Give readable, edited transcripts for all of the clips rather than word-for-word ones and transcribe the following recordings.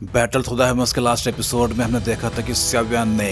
Battle through the heavens के last episode में हमने देखा था कि स्याव्यान ने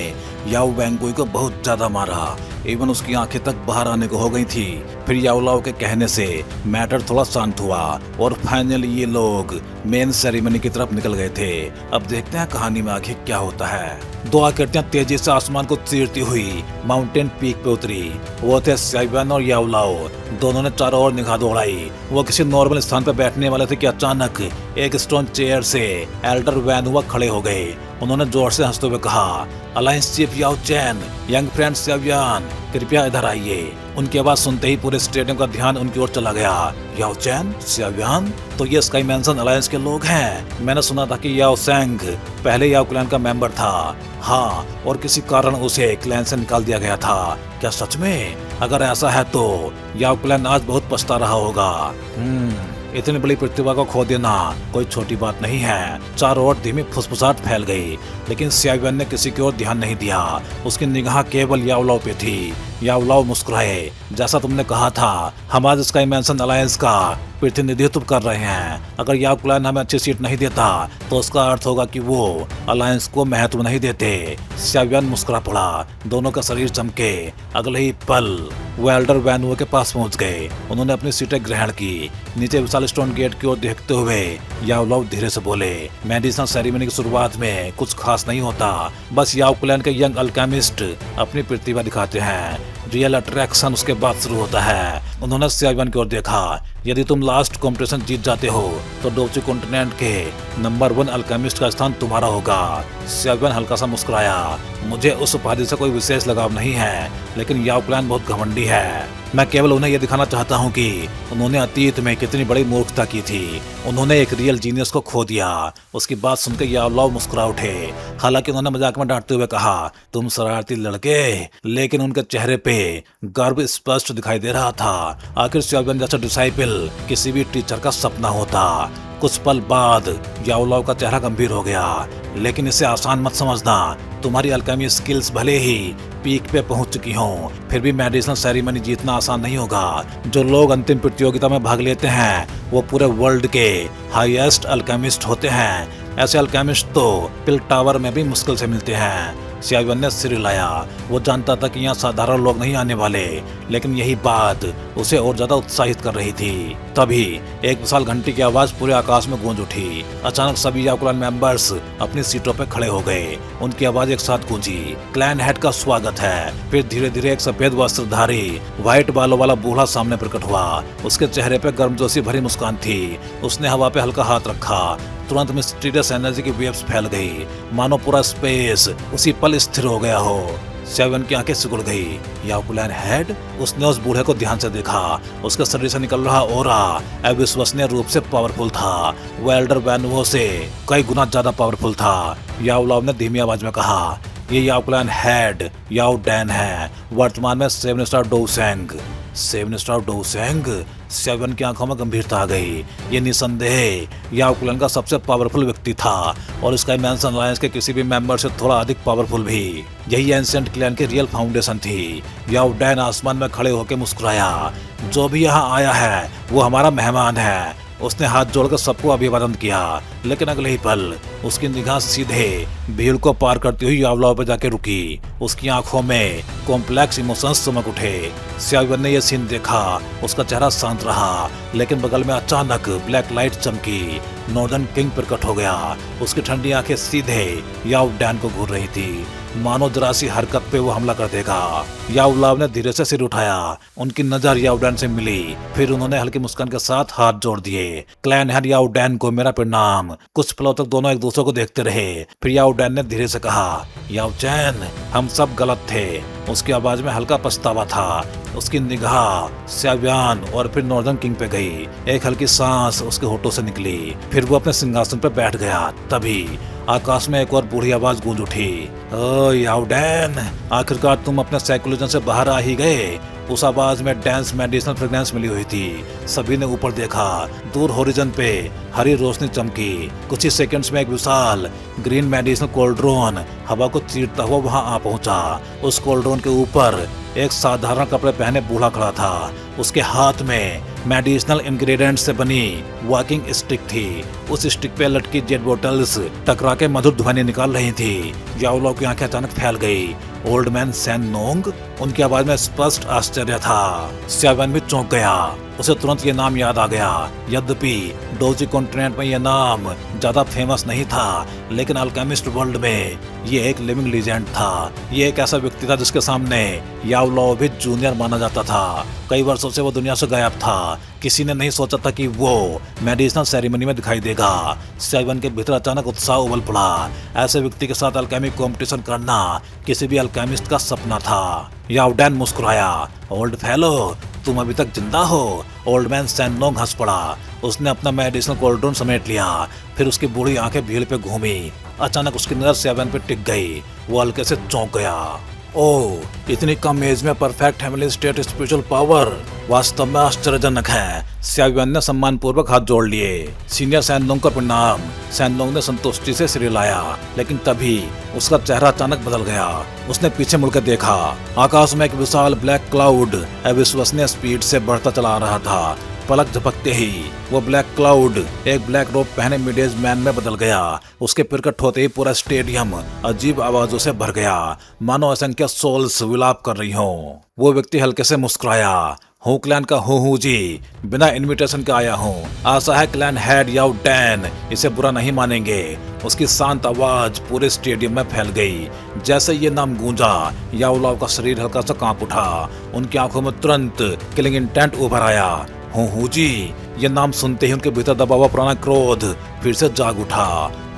याओ वैंगुई को बहुत ज्यादा मारा, इवन उसकी आंखें तक बाहर आने को हो गई थी। फिर याओलाओ के कहने से मैटर थोड़ा शांत हुआ और फाइनली ये लोग मेन सेरेमनी की तरफ निकल गए थे। अब देखते हैं कहानी में आखिर क्या होता है। दो आकृतियां तेजी से आसमान को चीरती हुई माउंटेन पीक पे उतरी। वो थे स्याव्यान और याओलाओ। दोनों ने चारों ओर निगाह दौड़ाई। वो किसी नॉर्मल स्थान पर बैठने वाले थे कि अचानक एक स्टोन चेयर से एल्डर वैनहुआ खड़े हो गए। उन्होंने जोर से हंसते हुए कहा, अलायंस चीफ याओ चैन, यंग फ्रेंड स्याव्यान, कृपया इधर आइए। उनकी आवाज सुनते ही पूरे स्टेडियम का ध्यान उनकी ओर चला गया। याओ चैन, स्याव्यान, तो ये स्काई मैंसन अलायंस के लोग हैं। मैंने सुना था कि याओ सेंग पहले याओ क्लैन का मेंबर था। हाँ, और किसी कारण उसे क्लैन से निकाल दिया गया था। क्या सच में? अगर ऐसा है तो याओ क्लैन आज बहुत पछता रहा होगा। इतनी बड़ी प्रतिभा को खो देना कोई छोटी बात नहीं है। चारों ओर धीमी फुसफुसाहट फैल गई, लेकिन स्याव्यान ने किसी की ओर ध्यान नहीं दिया। उसकी निगाह केवल याओलाओ पे थी। याओलाओ मुस्कुराए, जैसा तुमने कहा था, हम आज स्काई मैंसन अलायंस का प्रतिनिधित्व कर रहे हैं। अगर याओ क्लैन हमें अच्छी सीट नहीं देता तो उसका अर्थ होगा कि वो अलायंस को महत्व नहीं देते। स्याव्यान मुस्कुरा पड़ा, दोनों का शरीर चमके। अगले ही पल वो एल्डर वैनहुआ के पास पहुंच गए। उन्होंने अपनी सीटें ग्रहण की। नीचे विशाल स्टोन गेट की ओर देखते हुए याओलाओ धीरे से बोले, मेडिसिनल सेरेमनी की शुरुआत में कुछ खास नहीं होता, बस याओ क्लैन के यंग अल्केमिस्ट अपनी प्रतिभा दिखाते हैं। रियल अट्रैक्शन उसके बाद शुरू होता है। उन्होंने स्याव्यान की ओर देखा, यदि तुम लास्ट कॉम्पिटिशन जीत जाते हो तो डोची कॉन्टिनेंट के नंबर 1 अल्केमिस्ट का स्थान तुम्हारा होगा। स्याव्यान हल्का सा मुस्कुराया, मुझे उस उपाधि से कोई विशेष लगाव नहीं है, लेकिन याओ क्लैन बहुत घमंडी है। मैं केवल उन्हें यह दिखाना चाहता हूँ कि उन्होंने अतीत में कितनी बड़ी मूर्खता की थी। उन्होंने एक रियल जीनियस को खो दिया। उसकी बात सुनकर याओलाओ मुस्कुरा उठे। हालांकि उन्होंने मजाक में डांटते हुए कहा, तुम शरारती लड़के, लेकिन उनके चेहरे पे गर्व स्पष्ट दिखाई दे रहा था। आखिर स्याव्यान जैसा डिसाइपल किसी भी टीचर का सपना होता। कुछ पल बाद याओलाओ का चेहरा गंभीर हो गया, लेकिन इसे आसान मत समझना। तुम्हारी अल्केमी स्किल्स भले ही पीक पे पहुंच चुकी हों, फिर भी मेडिसिनल सेरेमनी जीतना आसान नहीं होगा। जो लोग अंतिम प्रतियोगिता में भाग लेते हैं वो पूरे वर्ल्ड के हाईएस्ट अल्केमिस्ट होते हैं। ऐसे अल्केमिस्ट तो पिल टावर में भी मुश्किल से मिलते हैं। स्याव्यान ने सिर हिलाया। वो जानता था कि यहाँ साधारण लोग नहीं आने वाले, लेकिन यही बात उसे और ज्यादा उत्साहित कर रही थी। तभी एक विशाल घंटी की आवाज पूरे आकाश में गूंज उठी। अचानक सभी याओ क्लैन मेंबर्स अपनी सीटों पर खड़े हो गए। उनकी आवाज एक साथ गूंजी, क्लैन हेड का स्वागत है। फिर धीरे धीरे एक सफेद वस्त्रधारी व्हाइट बालों वाला बूढ़ा सामने प्रकट हुआ। उसके चेहरे पे गर्मजोशी भरी मुस्कान थी। उसने हवा पे हल्का हाथ रखा। तुरंत मिस्टीरियस एनर्जी की वेव्स फैल गई, मानो पूरा स्पेस उसी पल स्थिर हो गया हो। स्याव्यान की आंखें सिकुड़ गई। याओ क्लैन हेड? उसने उस बूढ़े को ध्यान से देखा। उसके शरीर से निकल रहा ऑरा अविश्वसनीय रूप से पावरफुल था। वो एल्डर वैनहुआ से कई गुना ज्यादा पावरफुल था। याओलाओ ने धीमी आवाज में कहा, ये याओ क्लैन हेड याओ डैन है, वर्तमान में 7 स्टार डोसेंग। 7 स्टार डोसेंग? स्याव्यान की आंखों में गंभीरता आ गई। ये निसंदेह याओ क्लैन का सबसे पावरफुल व्यक्ति था, और स्काई मैंसन अलायंस के किसी भी मेंबर से थोड़ा अधिक पावरफुल भी। यही एंशिएंट क्लैन की रियल फाउंडेशन थी। याओ डैन आसमान में खड़े होकर मुस्कुराया, जो भी यहाँ आया है वो हमारा मेहमान है। उसने हाथ जोड़कर सबको अभिवादन किया, लेकिन अगले ही पल उसकी निगाह सीधे भीड़ को पार करती हुई याओलाओ पर जाके रुकी। उसकी आंखों में कॉम्प्लेक्स इमोशंस चमक उठे। स्याव्यान ने यह सीन देखा। उसका चेहरा शांत रहा, लेकिन बगल में अचानक ब्लैक लाइट चमकी। नॉर्दर्न किंग प्रकट हो गया। उसकी ठंडी आंखें सीधे याओ डैन को घूर रही थी, मानो जरा सी हरकत पे वो हमला कर देगा। याओलाओ ने धीरे से सिर उठाया। उनकी नजर याओ डैन से मिली। फिर उन्होंने हल्की मुस्कान के साथ हाथ जोड़ दिए। क्लैन हेड याओ डैन को मेरा प्रणाम। कुछ पलों तक दोनों एक दूसरे को देखते रहे। फिर याओ डैन ने धीरे से कहा, याओ चैन, हम सब गलत थे। उसकी आवाज में हल्का पछतावा था। उसकी निगाह स्याव्यान और फिर नॉर्दर्न किंग पे गई। एक हल्की सांस उसके होठों से निकली। फिर वो अपने सिंहासन पर बैठ गया। तभी आकाश में एक और बूढ़ी आवाज गूंज उठी, ओ याओ डैन, आखिरकार तुम अपने साइकोलॉजन से बाहर आ ही गए। उस आवाज में डेंस मेडिसिनल फ्रेग्रेंस मिली हुई थी। सभी ने ऊपर देखा। दूर होरिजन पे हरी रोशनी चमकी। कुछ ही सेकंड्स में एक विशाल ग्रीन मेडिसिनल कोल्ड्रोन हवा को चीरता हुआ वहां आ पहुंचा। उस कोल्ड्रोन के ऊपर एक साधारण कपड़े पहने बूढ़ा खड़ा था। उसके हाथ में मेडिसिनल इंग्रेडिएंट्स से बनी वॉकिंग स्टिक थी। उस स्टिक पे लटकी जेट बोतल्स टकरा के मधुर ध्वनि निकाल रही थी। याओ लाओ की आंखें अचानक फैल गई। ओल्ड मैन सैन नोंग, उनकी आवाज में स्पष्ट आश्चर्य था। स्यावेन भी चौंक गया। उसे तुरंत ये नाम याद आ गया। यद्यपि डोजी कॉन्टिनेंट में यह नाम ज्यादा फेमस नहीं था, लेकिन अल्केमिस्ट वर्ल्ड में ये एक लिविंग लीजेंड था। ये एक ऐसा व्यक्ति था जिसके सामने याओ लाओ भी जूनियर माना जाता था। कई वर्षों से वो दुनिया से गायब था। किसी ने नहीं सोचा था कि वो मेडिसिनल सेरेमनी में दिखाई देगा। स्यावेन के भीतर अचानक उत्साह उबल पड़ा। ऐसे व्यक्ति के साथ अल्केमी कॉम्पिटिशन करना किसी भी अल्केमिस्ट का सपना था। याओ डैन मुस्कुराया। ओल्ड फेलो, तुम अभी तक जिंदा हो? ओल्ड मैन सैन नोंग हंस पड़ा। उसने अपना मेडिसिनल कोल्ड्रोन समेट लिया। फिर उसकी बूढ़ी आंखें भीड़ पे घूमी। अचानक उसकी नजर स्यावेन पे टिक गई। वो हल्के से चौंक गया। ओह, इतनी कम एज में perfect heavenly state spiritual power वास्तव में आश्चर्यजनक है। स्यावेन ने सम्मान पूर्वक हाथ जोड़ लिए। सीनियर सैन नोंग का प्रणाम। सैन नोंग ने संतुष्टि से सिर हिलाया, लेकिन तभी उसका चेहरा अचानक बदल गया। उसने पीछे मुड़कर देखा। आकाश में एक विशाल ब्लैक क्लाउड अविश्वसनीय स्पीड से बढ़ता चला आ रहा था। पलक झपकते ही वो ब्लैक क्लाउड एक ब्लैक रोब पहने मिड एज मैन में बदल गया। उसके प्रकट होते ही पूरा स्टेडियम अजीब आवाजों से भर गया, मानो असंख्य सोल्स विलाप कर रही हों। वो व्यक्ति हल्के से मुस्कुराया। हूँ क्लैन का हूँ जी, बिना इनविटेशन के आया हूँ। आशा है क्लैन हेड याओ डैन इसे बुरा नहीं मानेंगे। उसकी शांत आवाज पूरे स्टेडियम में फैल गई। जैसे ये नाम गूंजा, याओ लाओ का शरीर हल्का सा कांप उठा। उनकी आंखों में तुरंत किलिंग इंटेंट उभर आया। हूँ जी, ये नाम सुनते ही उनके भीतर दबा हुआ पुराना क्रोध फिर से जाग उठा।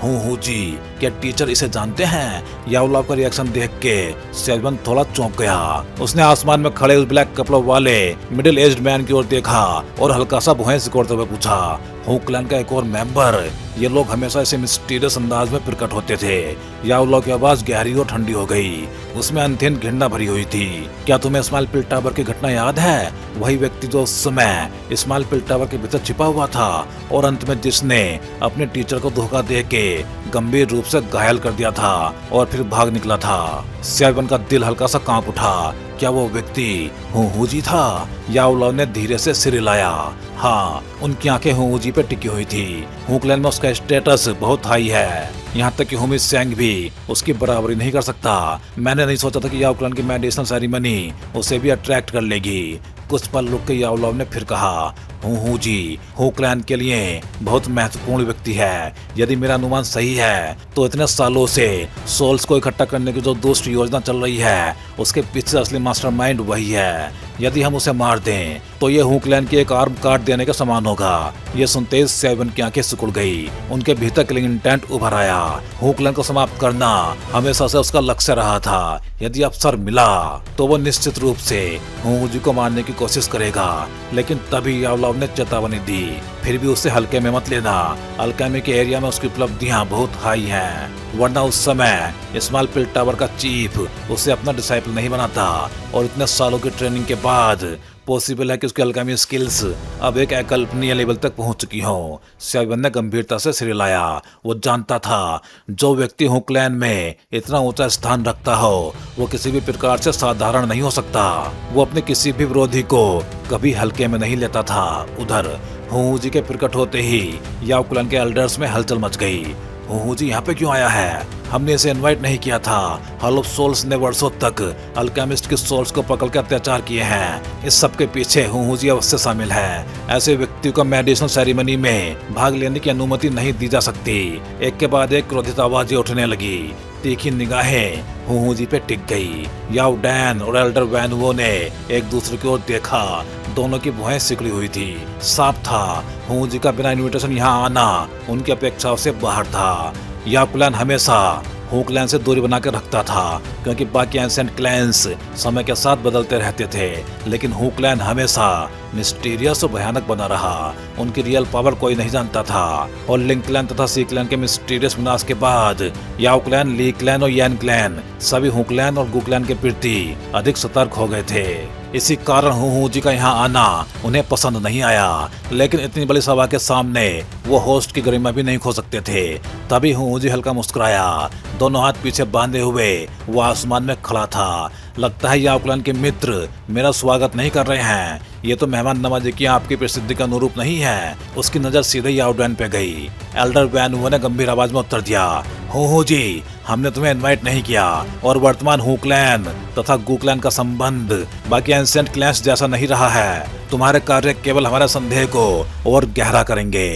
हूँ जी, क्या टीचर इसे जानते हैं? याओ लाओ का रिएक्शन देख के स्यावेन थोड़ा चौंक गया। उसने आसमान में खड़े उस ब्लैक कपड़ों वाले मिडिल एज्ड मैन की ओर देखा और हल्का सा भुआं सिकोड़ते हुए पूछा, हूँ क्लैन का एक और मेंबर? ये लोग हमेशा ऐसे मिस्टीरियस अंदाज में प्रकट होते थे। याओ लाओ की आवाज गहरी और ठंडी हो गई। उसमें अनथीन घृणा भरी हुई थी। क्या तुम्हें स्माइल पिल टावर की घटना याद है? वही व्यक्ति जो उस समय स्माइल पिल टावर के भीतर छिपा हुआ था और अंत में जिसने अपने टीचर को धोखा दे के गंभीर रूप से घायल कर दिया था और फिर भाग निकला था। स्यावेन का दिल हल्का सा कांप उठा। क्या वो व्यक्ति हूँ जी था? याओ लाओ ने धीरे से सिर हिलाया। हाँ, उनकी आंखें हूँ जी पे टिकी हुई थी। हूँ क्लैन में उसका स्टेटस बहुत हाई है, यहाँ तक कि हुमी सेंग भी उसकी बराबरी नहीं कर सकता। मैंने नहीं सोचा था कि याओ क्लैन की मेडिसिनल सेरेमनी उसे भी अट्रैक्ट कर लेगी। कुछ पल रुक के याओ लाओ ने फिर कहा, हूँ जी, हूँ क्लैन के लिए बहुत महत्वपूर्ण व्यक्ति है। यदि मेरा अनुमान सही है तो इतने सालों से सोल्स को इकट्ठा करने की जो दूसरी योजना चल रही है उसके पीछे असली मास्टरमाइंड वही है। यदि हम उसे मार दें तो ये हूँ क्लैन की एक आर्म काट देने का समान होगा। ये सुनते ही स्यावेन की आंखें सिकुड़ गई। उनके भीतर किलिंग इंटेंट उभर आया। हूँ क्लैन को समाप्त करना हमेशा से उसका लक्ष्य रहा था। यदि अवसर मिला तो वो निश्चित रूप से हूँ जी को मारने की कोशिश करेगा। लेकिन तभी याओ लाओ ने चेतावनी दी, फिर भी उसे हल्के में मत लेना। अल्केमी के एरिया में उसकी उपलब्धियां बहुत हाई हैं, वरना उस समय स्मॉल पिल टावर का चीफ उसे अपना डिसाइपल नहीं बनाता। और इतने सालों की ट्रेनिंग के बाद पॉसिबल है कि उसकी अल्केमी स्किल्स अब एक अकल्पनीय लेवल तक पहुंच चुकी हो। स्यावेन ने गंभीरता से सिर हिलाया। वो जानता था जो व्यक्ति हूँ क्लैन में इतना ऊंचा स्थान रखता हो वो किसी भी प्रकार से साधारण नहीं हो सकता। वो अपने किसी भी विरोधी को कभी हल्के में नहीं लेता था। उधर हूँ जी के प्रकट होते ही याओ क्लैन के एल्डर्स में हलचल मच गई। हूँ जी यहाँ पे क्यों आया है? हमने इसे इनवाइट नहीं किया था। हॉल ऑफ सोल्स ने वर्षों तक अल्केमिस्ट के सोल्स को पकड़ के अत्याचार किए हैं। इस सब के पीछे हूँ जी अवश्य शामिल है। ऐसे व्यक्ति को मेडिसिनल सेरेमनी में भाग लेने की अनुमति नहीं दी जा सकती। एक के बाद एक क्रोधित आवाजें उठने लगी। तीखी निगाहें हूँ जी पे टिक गई। याओ डैन और एल्डर वैनुओ ने एक दूसरे की ओर देखा। दोनों की भुआएं सिकड़ी हुई थी। साफ था हूँ जी का बिना इनविटेशन यहाँ आना उनकी अपेक्षाओं से बाहर था। याओ क्लैन हमेशा हू क्लैन से दूरी बना के रखता था, क्योंकि बाकी एंसेंट क्लैंस समय के साथ बदलते रहते थे, लेकिन हू क्लैन हमेशा मिस्टीरियस और भयानक बना रहा। उनकी रियल पावर कोई नहीं जानता था, और लिंग क्लैन तथा सी क्लैन के मिस्टीरियस विनाश के बाद याओ क्लैन, ली क्लैन और यैन क्लैन सभी हू क्लैन और गू क्लैन के प्रति अधिक सतर्क हो गए थे। इसी कारण हू जी का यहाँ आना उन्हें पसंद नहीं आया, लेकिन इतनी बड़ी सभा के सामने वो होस्ट की गरिमा भी नहीं खो सकते थे। तभी हू जी हल्का मुस्कुराया, दोनों हाथ पीछे बांधे हुए वो आसमान में खड़ा था। लगता है याओ क्लैन के मित्र मेरा स्वागत नहीं कर रहे हैं, ये तो मेहमान नवाजी की आपकी प्रसिद्धि का अनुरूप नहीं है। उसकी नजर सीधे याओ डैन पे गई। एल्डर वैन ने गंभीर आवाज में उत्तर दिया, हू जी, हमने तुम्हें इनवाइट नहीं किया, और वर्तमान हू क्लैन तथा गू क्लैन का संबंध बाकी एंसेंट क्लैंस जैसा नहीं रहा है। तुम्हारे कार्य केवल हमारे संदेह को और गहरा करेंगे।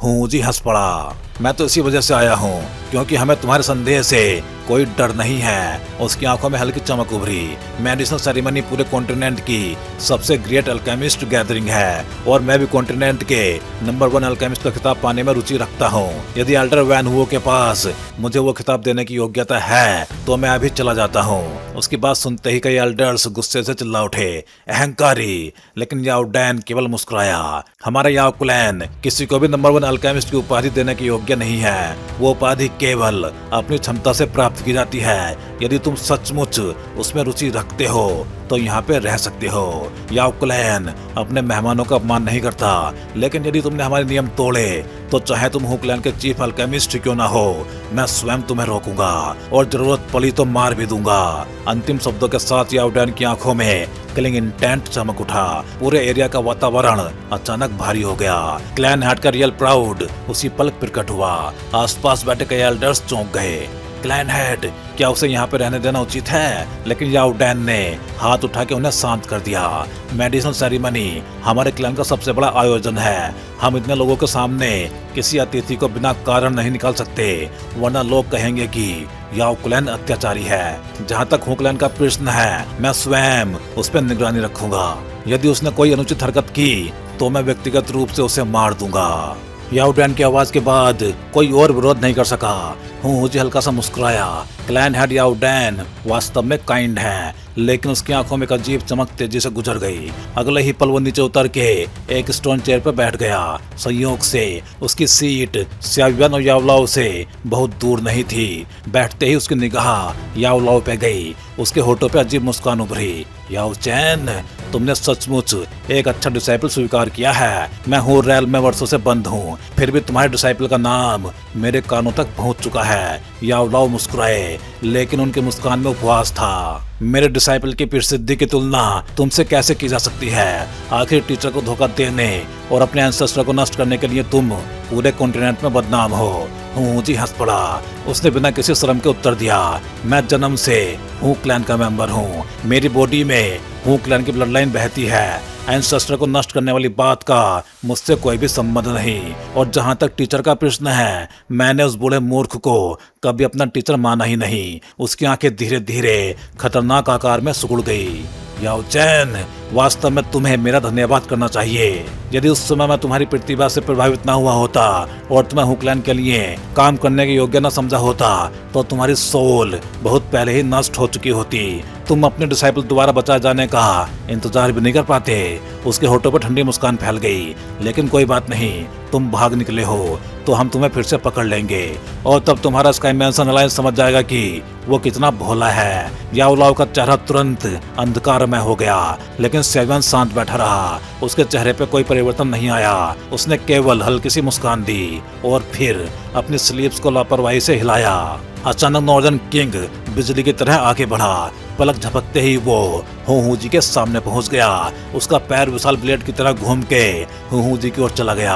हू जी हंस पड़ा। मैं तो इसी वजह से आया हूँ क्योंकि हमें तुम्हारे संदेह से कोई डर नहीं है। उसकी आंखों में हल्की चमक उभरी। मेडिसिनल सेरेमनी पूरे कॉन्टिनेंट की सबसे ग्रेट अल्केमिस्ट गैदरिंग है, और मैं भी कॉन्टिनेंट के नंबर 1 अल्केमिस्ट का खिताब पाने में रुचि रखता हूँ। यदि एल्डर वैन हुओ के पास मुझे वो खिताब देने की योग्यता है तो मैं अभी चला जाता हूँ। उसकी बात सुनते ही कई एल्डर्स गुस्से से चिल्ला उठे, अहंकारी। लेकिन याओ डैन केवल मुस्कुराया। हमारा याओ क्लैन किसी को भी नंबर 1 अल्केमिस्ट की उपाधि देने के योग्य नहीं है। वो उपाधि केवल अपनी क्षमता से प्राप्त की जाती है। यदि तुम सचमुच उसमें रुचि रखते हो तो यहाँ पे रह सकते हो। याओ क्लैन अपने मेहमानों का अपमान नहीं करता, लेकिन यदि तुमने हमारे नियम तोड़े तो चाहे तुम हू क्लैन के चीफ अल्केमिस्ट क्यों ना हो, मैं स्वयं तुम्हें रोकूंगा और जरूरत पड़ी तो मार भी दूंगा। अंतिम शब्दों के साथ याओ डैन की आंखों में किलिंग इंटेंट चमक उठा। पूरे एरिया का वातावरण अचानक भारी हो गया। क्लैन हार्ट का रियल प्राउड उसी पल प्रकट हुआ। आसपास बैठे कई एल्डर्स चौंक गए। क्लैन हेड, क्या उसे यहाँ पे रहने देना उचित है? लेकिन याओ डैन ने हाथ उठा के उन्हें शांत कर दिया। मेडिसिनल सेरेमनी हमारे क्लैन का सबसे बड़ा आयोजन है। हम इतने लोगों के सामने किसी अतिथि को बिना कारण नहीं निकाल सकते, वरना लोग कहेंगे कि याओ क्लैन अत्याचारी है। जहाँ तक हू क्लैन का प्रश्न है, मैं स्वयं उस पर निगरानी रखूंगा। यदि उसने कोई अनुचित हरकत की तो मैं व्यक्तिगत रूप से उसे मार दूंगा। याओ डैन की आवाज के बाद कोई और विरोध नहीं कर सका। हू जी हल्का सा मुस्कुराया। क्लैन हेड याओ डैन वास्तव में काइंड है, लेकिन उसकी आंखों में एक अजीब चमक तेजी से गुजर गई। अगले ही पल वो नीचे उतर के एक स्टोन चेयर पर बैठ गया। संयोग से उसकी सीट स्याव्यान और याओलाओ से बहुत दूर नहीं थी। बैठते ही उसकी निगाह याओलाओ पे गई। उसके होठों पे अजीब मुस्कान उभरी। याओ चैन, तुमने सचमुच एक अच्छा डिसाइपल स्वीकार किया है। मैं हू रैल में वर्षों से बंद हूँ, फिर भी तुम्हारे डिसाइपल का नाम मेरे कानों तक पहुँच चुका है। याओलाओ मुस्कुराए, लेकिन उनके मुस्कान में उपवास था। मेरे डिसाइपल की प्रसिद्धि की तुलना तुमसे कैसे की जा सकती है? आखिर टीचर को धोखा देने और अपने एंसेस्टर को नष्ट करने के लिए तुम पूरे कॉन्टिनेंट में बदनाम हो। हू जी हंस पड़ा। उसने बिना किसी शर्म के उत्तर दिया, मैं जन्म से हू क्लैन का मेंबर हूँ। मेरी बॉडी में हू क्लैन की ब्लड लाइन बहती है। एंसेस्टर को नष्ट करने वाली बात का मुझसे कोई भी संबंध नहीं। और जहाँ तक टीचर का प्रश्न है, मैंने उस बूढ़े मूर्ख को कभी अपना टीचर माना ही नहीं। उसकी आंखें धीरे धीरे खतरनाक आकार में सिकुड़ गई। याओ चैन, वास्तव में तुम्हें मेरा धन्यवाद करना चाहिए। यदि उस समय मैं तुम्हारी प्रतिभा से प्रभावित न हुआ होता और तुम्हें हू क्लैन के लिए काम करने के योग्य न समझा होता तो तुम्हारी सोल बहुत पहले ही नष्ट हो चुकी होती। तुम अपने डिसाइपल दोबारा बचाए जाने का इंतजार भी नहीं कर पाते। उसके होठों पर ठंडी मुस्कान फैल गई। लेकिन कोई बात नहीं, तुम भाग निकले हो तो हम तुम्हें फिर से पकड़ लेंगे, और तब तुम्हारा स्काई मैंसन अलायंस समझ जाएगा कि वो कितना भोला है। याओलाओ का चेहरा तुरंत अंधकारमय हो गया, लेकिन सेवन शांत बैठा रहा। उसके चेहरे पे कोई परिवर्तन नहीं आया। उसने केवल हल्की सी मुस्कान दी और फिर अपनी स्लीव्स को लापरवाही से हिलाया। अचानक नॉर्दर्न किंग बिजली की तरह आगे बढ़ा। पलक झपकते ही वो हू जी के सामने पहुंच गया। उसका पैर विशाल ब्लेड की तरह घूम के हू जी की ओर चला गया।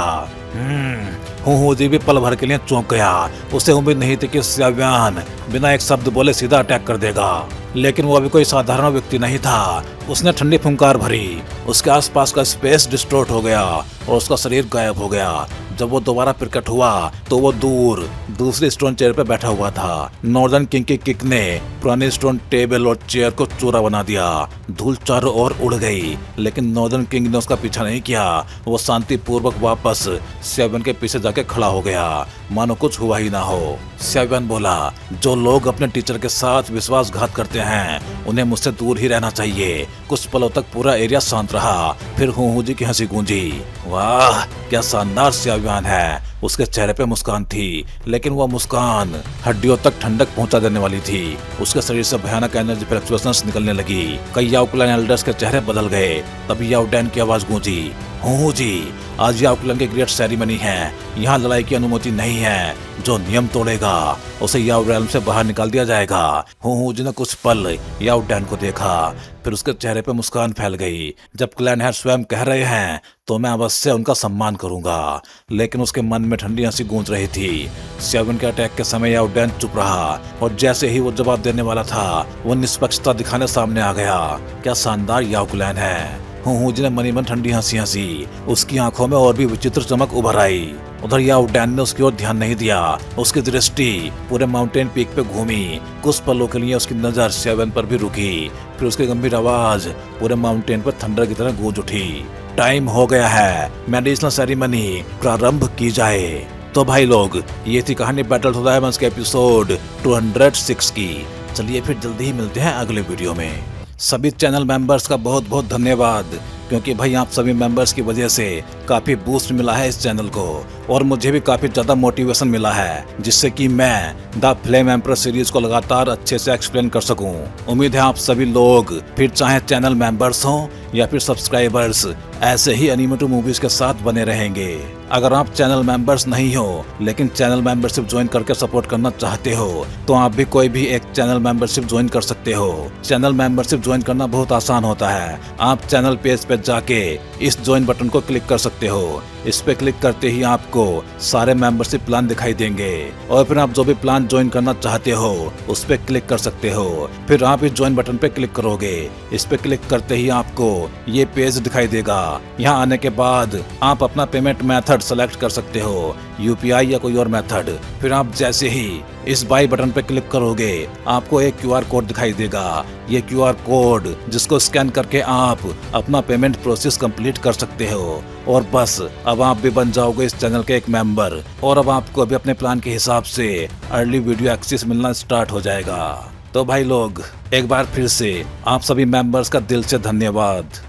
हू जी भी पल भर के लिए चौंक गया। उसे उम्मीद नहीं थी कि स्याव्यान बिना एक शब्द बोले सीधा अटैक कर देगा, लेकिन वो अभी कोई साधारण व्यक्ति नहीं था। उसने ठंडी फुंकार भरी। उसके आसपास का स्पेस डिस्टॉर्ट हो गया और उसका शरीर गायब हो गया। जब वो दोबारा प्रकट हुआ तो वो दूर दूसरी स्टोन चेयर पर बैठा हुआ था। नॉर्दर्न किंग की किक ने पुरानी स्टोन टेबल और चेयर को चूरा बना दिया। धूल चारों ओर उड़ गई, लेकिन नॉर्दर्न किंग ने उसका पीछा नहीं किया। वो शांतिपूर्वक वापस सेवन के पीछे जाके खड़ा हो गया। मानो कुछ हुआ ही ना हो। स्याव्यान बोला, जो लोग अपने टीचर के साथ विश्वासघात करते हैं उन्हें मुझसे दूर ही रहना चाहिए। कुछ पलों तक पूरा एरिया शांत रहा, फिर हूँ जी की हंसी गूंजी। वाह, क्या शानदार स्याव्यान है। उसके चेहरे पे मुस्कान थी, लेकिन वह मुस्कान हड्डियों तक ठंडक पहुंचा देने वाली थी। उसके शरीर से भयानक एनर्जी फ्लक्चुएशंस निकलने लगी। कई याओ क्लैन एल्डर्स के चेहरे बदल गए। तभी याओ डैन की आवाज गूंजी, हूँ जी, आज याओ क्लैन की ग्रेट सेरेमनी है। यहाँ लड़ाई की अनुमति नहीं है। जो नियम तोड़ेगा उसे याओ रेल्म से बाहर निकाल दिया जाएगा। हूँ जी ने कुछ पल याओ डैन को देखा, फिर उसके चेहरे पे मुस्कान फैल गई। जब क्लैन हेड स्वयं कह रहे हैं तो मैं अवश्य उनका सम्मान करूंगा। लेकिन उसके मन में ठंडी हंसी गूंज रही थी। स्याव्यान के अटैक के समय याओ डैन चुप रहा, और जैसे ही वो जवाब देने वाला था वो निष्पक्षता दिखाने सामने आ गया। क्या शानदार याओ क्लैन है। हूँ जी ने मनी मन ठंडी हंसी हंसी। उसकी आंखों में और भी विचित्र चमक उभर आई। उधर याओ डैन ने उसकी ओर ध्यान नहीं दिया। उसकी दृष्टि पूरे माउंटेन पीक पे घूमी। कुछ पलों के लिए उसकी नजर स्याव्यान पर भी रुकी, फिर उसकी गंभीर आवाज पूरे माउंटेन पर थंडर की तरह गूंज उठी। टाइम हो गया है, मेडिसिनल सेरेमनी प्रारंभ की जाए। तो भाई लोग, ये थी कहानी बैटल ऑफ द डायमंड्स के एपिसोड 206 की। चलिए फिर जल्दी ही मिलते हैं अगले वीडियो में। सभी चैनल मेंबर्स का बहुत बहुत धन्यवाद, क्योंकि भाई आप सभी मेंबर्स की वजह से काफी बूस्ट मिला है इस चैनल को, और मुझे भी काफी ज्यादा मोटिवेशन मिला है, जिससे कि मैं द फ्लेम एम्परर सीरीज को लगातार अच्छे से एक्सप्लेन कर सकूं। उम्मीद है आप सभी लोग, फिर चाहे चैनल मेंबर्स हों या फिर सब्सक्राइबर्स, ऐसे ही एनिमेटेड मूवीज के साथ बने रहेंगे। अगर आप चैनल मेंबर्स नहीं हो लेकिन चैनल मेंबरशिप ज्वाइन करके सपोर्ट करना चाहते हो तो आप भी कोई भी एक चैनल मेंबरशिप ज्वाइन कर सकते हो। चैनल मेंबरशिप ज्वाइन करना बहुत आसान होता है। आप चैनल पेज पे जाके इस ज्वाइन बटन को क्लिक कर सकते हो। इस पे क्लिक करते ही आपको सारे मेंबरशिप प्लान दिखाई देंगे, और फिर आप जो भी प्लान ज्वाइन करना चाहते हो उस पे क्लिक कर सकते हो। फिर आप इस ज्वाइन बटन पे क्लिक करोगे। इस पे क्लिक करते ही आपको ये पेज दिखाई देगा। यहाँ आने के बाद आप अपना पेमेंट मेथड सेलेक्ट कर सकते हो, यूपीआई या कोई और मेथड। फिर आप जैसे ही इस बाई बटन पे क्लिक करोगे आपको एक क्यूआर कोड दिखाई देगा। ये क्यूआर कोड जिसको स्कैन करके आप अपना पेमेंट प्रोसेस कंप्लीट कर सकते हो, और बस अब आप भी बन जाओगे इस चैनल के एक मेंबर, और अब आपको भी अपने प्लान के हिसाब से अर्ली वीडियो एक्सेस मिलना स्टार्ट हो जाएगा। तो भाई लोग, एक बार फिर से आप सभी मेंबर्स का दिल से धन्यवाद।